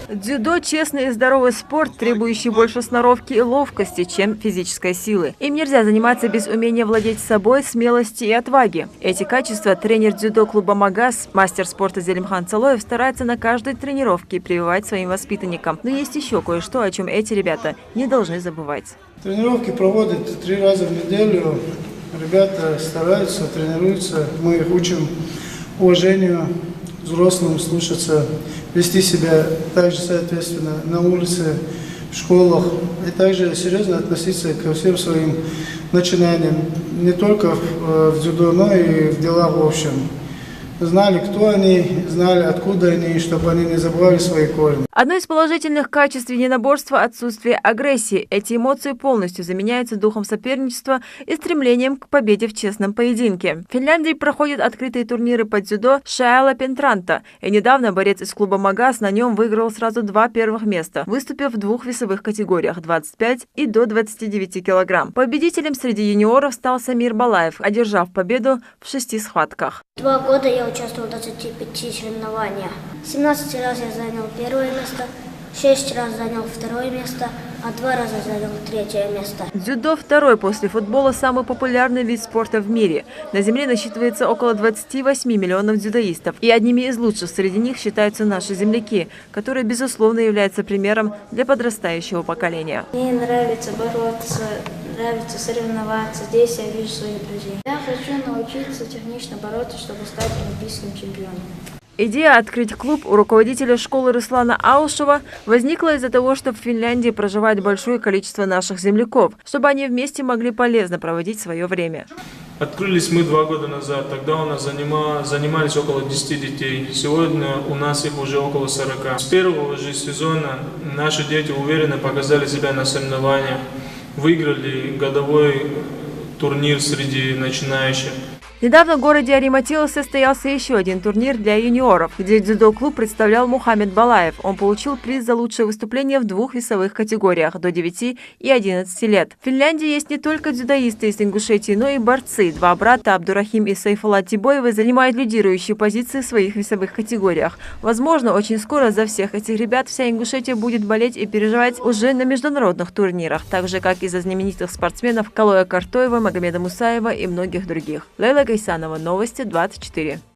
Дзюдо – честный и здоровый спорт, требующий больше сноровки и ловкости, чем физической силы. Им нельзя заниматься без умения владеть собой, смелости и отваги. Эти качества тренер дзюдо-клуба «Магаз», мастер спорта Зелимхан Цалоев старается на каждой тренировке прививать своим воспитанникам. Но есть еще кое-что, о чем эти ребята не должны забывать. Тренировки проводят 3 раза в неделю. Ребята стараются, тренируются. Мы их учим уважению, взрослым, слушаться, вести себя также соответственно на улице, в школах. И также серьезно относиться ко всем своим начинаниям. Не только в дзюдо, но и в делах в общем. Знали, кто они, знали, откуда они, чтобы они не забывали свои корни. Одно из положительных качеств единоборства – отсутствие агрессии. Эти эмоции полностью заменяются духом соперничества и стремлением к победе в честном поединке. В Финляндии проходят открытые турниры по дзюдо Шаэла Пентранта. И недавно борец из клуба «Магаз» на нем выиграл сразу 2 первых места, выступив в 2 весовых категориях – 25 и до 29 килограмм. Победителем среди юниоров стал Самир Балаев, одержав победу в 6 схватках. 2 года я участвовал в 25 соревнованиях. 17 раз я занял 1 место, 6 раз занял 2 место, а 2 раза занял 3 место. Дзюдо – второй после футбола самый популярный вид спорта в мире. На Земле насчитывается около 28 миллионов дзюдоистов. И одними из лучших среди них считаются наши земляки, которые, безусловно, являются примером для подрастающего поколения. Мне нравится бороться, нравится соревноваться. Здесь я вижу своих друзей. Я хочу научиться технично бороться, чтобы стать олимпийским чемпионом. Идея открыть клуб у руководителя школы Руслана Аушева возникла из-за того, что в Финляндии проживает большое количество наших земляков, чтобы они вместе могли полезно проводить свое время. Открылись мы 2 года назад. Тогда у нас занимались около 10 детей. Сегодня у нас их уже около 40. С первого же сезона наши дети уверенно показали себя на соревнованиях, выиграли годовой турнир среди начинающих. Недавно в городе Ариматила состоялся еще один турнир для юниоров, где дзюдо-клуб представлял Мухаммед Балаев. Он получил приз за лучшее выступление в 2 весовых категориях – до 9 и 11 лет. В Финляндии есть не только дзюдоисты из Ингушетии, но и борцы. 2 брата Абдурахим и Сайфулла Тибоевы занимают лидирующие позиции в своих весовых категориях. Возможно, очень скоро за всех этих ребят вся Ингушетия будет болеть и переживать уже на международных турнирах, так же, как и за знаменитых спортсменов Калоя Картоева, Магомеда Мусаева и многих других. Лейла Гайсанова, Новости 24.